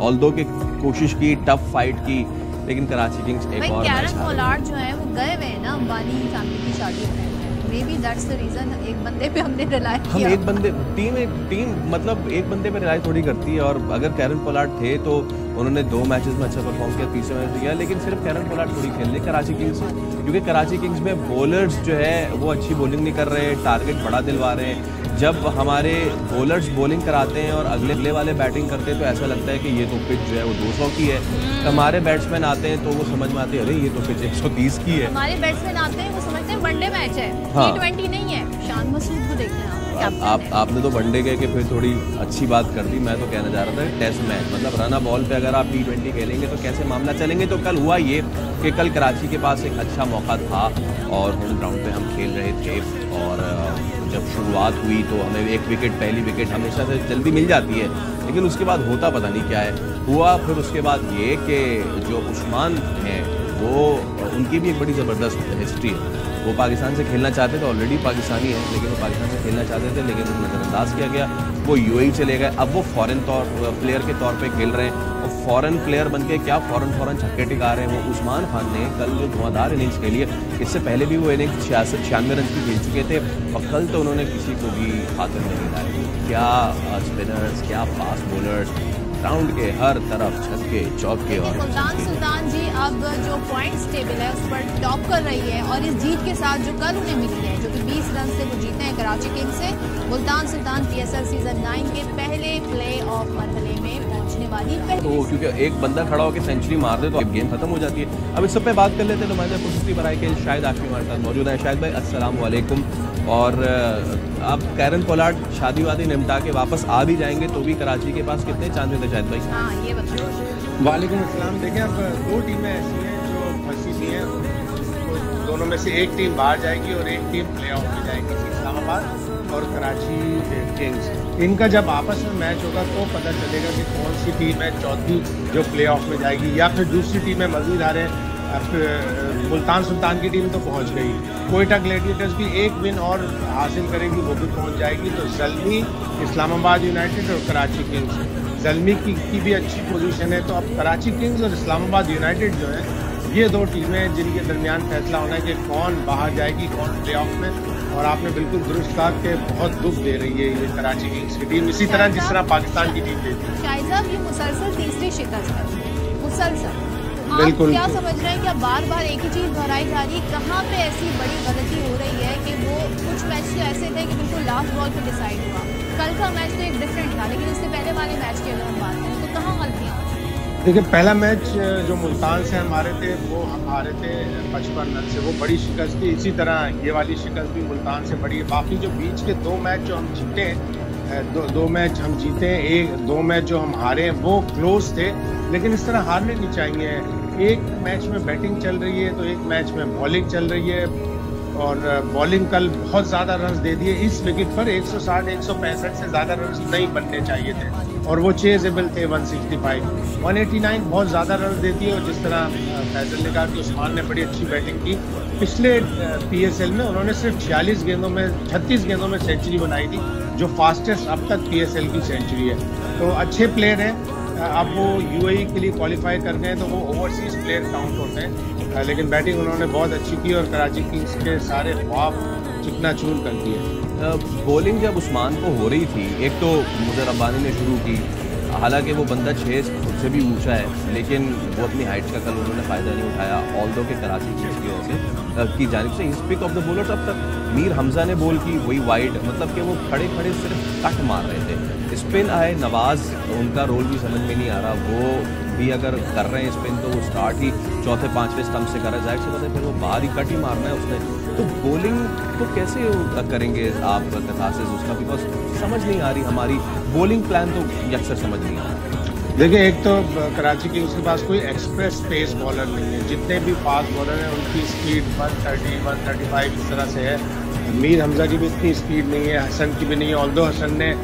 Although के कोशिश की, टफ फाइट की, लेकिन कराची किंग्स एक और मैच कैरन पोलार्ड जो है वो गए हुए हैं ना अंबानी फैमिली की शादी में। Maybe that's the reason एक बंदे पे हमने रिलाई किया। हम एक बंदे टीम मतलब एक बंदे पे रिलाई थोड़ी करती है। और अगर कैरन पोलार्ड थे तो उन्होंने 2 मैचेस में अच्छा परफॉर्म किया, तीसरे मैच किया, लेकिन सिर्फ कैरन पोलार्ड थोड़ी खेल रहे कराची किंग्स से, क्योंकि कराची किंग्स में बॉलर्स जो है वो अच्छी बॉलिंग नहीं कर रहे, टारगेट बड़ा दिलवा रहे हैं। जब हमारे बॉलर्स बॉलिंग कराते हैं और अगले वाले बैटिंग करते हैं तो ऐसा लगता है कि ये तो पिच जो है वो 200 की है। हमारे बैट्समैन आते हैं तो वो समझ में आते हैं अरे ये तो पिच 130 की है। हमारे बैट्समैन आते हैं वो समझते हैं वनडे मैच है, T20 नहीं है। शान मसूद को देखते हैं आपने तो वनडे कह के फिर थोड़ी अच्छी बात कर दी। मैं तो कहना चाह रहा था टेस्ट मैच, मतलब रन बॉल पे अगर आप T20 खेलेंगे तो कैसे मामला चलेंगे। तो कल हुआ ये कि कल कराची के पास एक अच्छा मौका था और होम ग्राउंड पे हम खेल रहे थे, और जब शुरुआत हुई तो हमें एक विकेट, पहली विकेट हमेशा से जल्दी मिल जाती है, लेकिन उसके बाद होता पता नहीं क्या है हुआ। फिर उसके बाद ये कि जो उस्मान हैं वो उनकी भी एक बड़ी ज़बरदस्त हिस्ट्री है। वो पाकिस्तान से खेलना चाहते थे, ऑलरेडी पाकिस्तानी है, लेकिन वो पाकिस्तान से खेलना चाहते थे, लेकिन उन्हें नज़रअंदाज किया गया। वो UAE चले गए, अब वो फॉरेन प्लेयर के तौर पे खेल रहे हैं, और फॉरेन प्लेयर बन के क्या फॉरेन छक्के टिका रहे हैं। वो उस्मान खान ने कल जो धुआंधार इनिंग्स खेली है, इससे पहले भी वो इनिंग्स 96 रन की खेल चुके थे, और कल तो उन्होंने किसी को भी खातिर नहीं लाए। क्या स्पिनर्स, क्या फास्ट बॉलर्स, ग्राउंड के हर तरफ छक्के चौके। और मुल्तान सुल्तान जी अब जो पॉइंट्स टेबल है उस पर टॉप कर रही है, और इस जीत के साथ जो कल उन्हें मिली है, जो कि 20 रन से वो जीते हैं कराची किंग्स से, मुल्तान सुल्तान PSL सीजन 9 के पहले प्ले ऑफ मरहले में पहुंचने वाली तो क्योंकि एक बंदा खड़ा होकर सेंचुरी मार दे तो गेम खत्म हो जाती है। अब इस सब पे बात कर लेते हैं। नुमाइंदा पुरस्ती बराए के शाहिद आखिरी हमारे साथ मौजूद है। शाहिद भाई अस्सलाम वालेकुम। और अब कैरन पोलार्ड शादी वादी निपटा के वापस आ भी जाएंगे तो भी कराची के पास कितने चांसेस थे शाहिद भाई? हाँ ये बताओ। वालेकुम अस्सलाम। देखिए अब 2 टीमें ऐसी हैं जो फंसी हुई हैं, तो दोनों में से एक टीम बाहर जाएगी और एक टीम प्ले ऑफ में जाएगी, इस्लामाबाद और कराची किंग्स। इनका जब आपस में मैच होगा तो पता चलेगा कि कौन सी टीम है चौथी जो प्ले ऑफ में जाएगी, या फिर दूसरी टीम है मजीद हारे। मुल्तान सुल्तान की टीम तो पहुंच गई, कोयटा ग्लैडिएटर्स भी एक विन और हासिल करेगी, वो भी पहुंच जाएगी। तो ज़ल्मी, इस्लामाबाद यूनाइटेड और कराची किंग्स, ज़ल्मी की भी अच्छी पोजीशन है। तो अब कराची किंग्स और इस्लामाबाद यूनाइटेड जो है, ये 2 टीमें जिनके दरमियान फैसला होना है कि कौन बाहर जाएगी, कौन प्ले ऑफ में। और आपने बिल्कुल दुरुस्त कहा कि बहुत दुख दे रही है ये कराची किंग्स की टीम, इसी तरह जिस तरह पाकिस्तान की टीम देती है। शाहिद साहब ये मुसलसल तीसरी शिकस्त है, मुसलसल। आप क्या समझ रहे हैं कि अब बार बार एक ही चीज़ दोहराई जा रही है? कहाँ पे ऐसी बड़ी गलती हो रही है कि वो कुछ मैच तो ऐसे थे कि बिल्कुल लास्ट बॉल पे डिसाइड हुआ। कल का मैच तो एक डिफरेंट था, लेकिन इससे पहले वाले मैच की अगर हम बात करें तो कहाँ गलतियाँ? देखिए पहला मैच जो मुल्तान से हमारे थे वो हम हारे थे 55 रन से, वो बड़ी शिकस्त थी। इसी तरह ये वाली शिकस्त भी मुल्तान से बड़ी है। बाकी जो बीच के 2 मैच जो हम जीते हैं, 2 मैच हम जीते हैं, 2 मैच जो हम हारे हैं वो क्लोज थे, लेकिन इस तरह हारने नहीं चाहिए। एक मैच में बैटिंग चल रही है तो एक मैच में बॉलिंग चल रही है, और बॉलिंग कल बहुत ज़्यादा रन दे दिए। इस विकेट पर 160-165 से ज़्यादा रन नहीं बनने चाहिए थे, और वो चेजेबल थे 165। 189 बहुत ज़्यादा रन दे दिए। और जिस तरह फैजल ने कहा कि उस्मान ने बड़ी अच्छी बैटिंग की, पिछले PSL में उन्होंने सिर्फ 36 गेंदों में सेंचुरी बनाई थी, जो फास्टेस्ट अब तक PSL की सेंचुरी है। तो अच्छे प्लेयर हैं। अब वो UAE के लिए क्वालिफाई कर गए तो वो ओवरसीज प्लेयर काउंट होते हैं, लेकिन बैटिंग उन्होंने बहुत अच्छी की और कराची किंग्स के सारे ख्वाब चिकनाचूर कर दिए। बॉलिंग जब उस्मान को हो रही थी, एक तो मुझे रब्बानी ने शुरू की, हालांकि वो बंदा 6 फुट से भी ऊंचा है, लेकिन वो अपनी हाइट का कल उन्होंने फ़ायदा नहीं उठाया। ऑल्दो के कराची किंग्स की वजह से की जानिब से स्पिक ऑफ द बॉलर्स अब तक मीर हमजा ने बॉल की, वही वाइड, मतलब कि वो खड़े खड़े सिर्फ कट मार रहे थे। स्पिन आए नवाज, उनका रोल भी समझ में नहीं आ रहा। वो भी अगर कर रहे हैं स्पिन तो वो स्टार्ट ही 4थे-5वें स्टंप से कर रहा है, जाहिर सी बात है फिर वो बाहर ही कट ही मारना है उसने। तो बॉलिंग तो कैसे करेंगे आप कथासिस उसका, बिकॉज समझ नहीं आ रही हमारी बॉलिंग प्लान तो अक्सर समझ नहीं आ रहा। देखिए एक तो कराची किंग्स के पास कोई एक्सप्रेस पेस बॉलर नहीं है। जितने भी फास्ट बॉलर हैं उनकी स्पीड 130, 135 इस तरह से है। मीर हमजा की भी इतनी स्पीड नहीं है, हसन की भी नहीं है। ऑल्दो हसन ने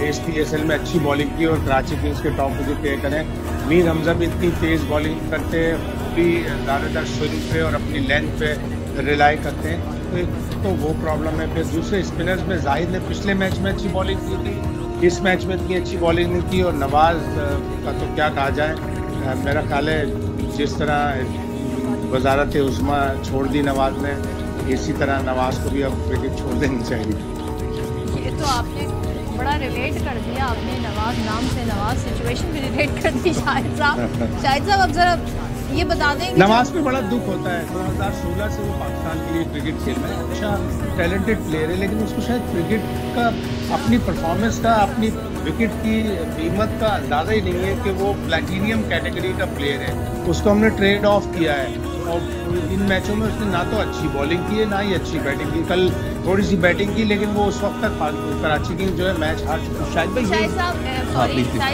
इस PSL में अच्छी बॉलिंग की और कराची किंग्स के टॉप विकेट टेकर हैं। मीर हमजा भी इतनी तेज़ बॉलिंग करते हैं, भी ज़्यादातर स्विंग पे और अपनी लेंथ पे रिलाई करते हैं, तो वो प्रॉब्लम है। फिर दूसरे स्पिनर्स में जाहिद ने पिछले मैच में अच्छी बॉलिंग की थी, इस मैच में इतनी अच्छी बॉलिंग नहीं की, और नवाज का तो क्या कहा जाए। मेरा ख्याल है जिस तरह वजारत उस्मा छोड़ दी नवाज ने, इसी तरह नवाज को भी अब क्रिकेट छोड़ देनी चाहिए। ये तो आपने बड़ा रिलेट कर दिया, आपने नवाज नाम से नवाज सिचुएशन भी रिलेट कर दी शाहिद साहब। अब जरा ये बता देंगे, नवाज पे बड़ा दुख होता है। 2016 से वो पाकिस्तान के लिए क्रिकेट खेल रहा है, अच्छा टैलेंटेड प्लेयर है, लेकिन उसको शायद क्रिकेट का अपनी परफॉर्मेंस का, अपनी विकेट की कीमत का अंदाजा ही नहीं है कि वो प्लैटिनियम कैटेगरी का प्लेयर है। उसको हमने ट्रेड ऑफ किया है, और इन मैचों में उसने ना तो अच्छी बॉलिंग की है, ना ही अच्छी बैटिंग की। कल थोड़ी सी बैटिंग की, लेकिन वो उस वक्त तक कराची किंग्स जो है मैच हार चुका। शाहिद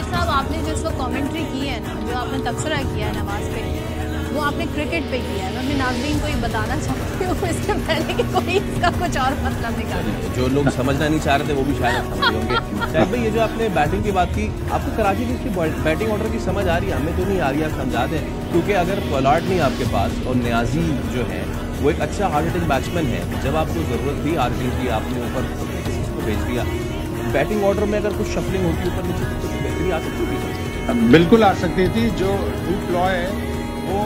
साहब आपने जो इस वक्त कमेंट्री की है ना, जो आपने तबसरा किया है नवाज पे, वो आपने क्रिकेट पे किया है। मैं अपने नाज़रीन को ये बताना चाहती हूँ इससे पहले कि कोई इसका कुछ और मतलब निकाले। जो लोग समझना नहीं चाह रहे थे वो भी शायद समझ होंगे। शायद भाई ये जो आपने बैटिंग की बात की, आपको कराची की इसकी बैटिंग ऑर्डर की समझ आ रही है? हमें तो नहीं आ रही है, आप समझा दें। क्योंकि अगर पोलार्ड नहीं आपके पास और न्याजी जो है वो एक अच्छा हार्ड हिटिंग बैट्समैन है, जब आपको ज़रूरत थी आर्किंग की, आपने ऊपर किसी को भेज दिया। बैटिंग ऑर्डर में अगर कुछ शफलिंग होती ऊपर नीचे तो बेहतरी आ सकती थी। बिल्कुल आ सकती थी। जो रूट लॉ है वो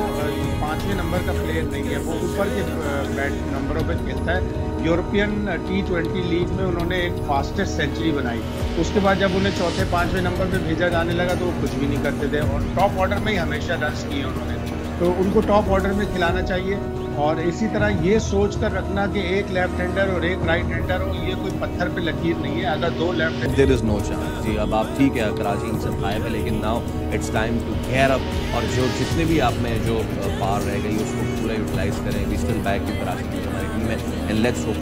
5वें नंबर का प्लेयर नहीं है, वो ऊपर के बैट नंबरों पे खेलता है। यूरोपियन T20 लीग में उन्होंने एक फास्टेस्ट सेंचुरी बनाई, उसके बाद जब उन्हें चौथे 5वें नंबर पे भेजा जाने लगा तो वो कुछ भी नहीं करते थे, और टॉप ऑर्डर में ही हमेशा रन्स किए उन्होंने। तो उनको टॉप ऑर्डर में खिलाना चाहिए, और इसी तरह ये सोच कर रखना कि एक लेफ्ट हैंडर और एक राइट हैंडर हो, ये कोई पत्थर पे लकीर नहीं है। अगर दो left there is no chance जी। अब आप ठीक है कराची इन सब आए हैं, लेकिन now it's time to gear up, और जो जितने भी आप में जो पावर रह गई उसको पूरा यूटिलाइज करें। We still back in Karachi हमारी टीम में, एंड लेट्स होप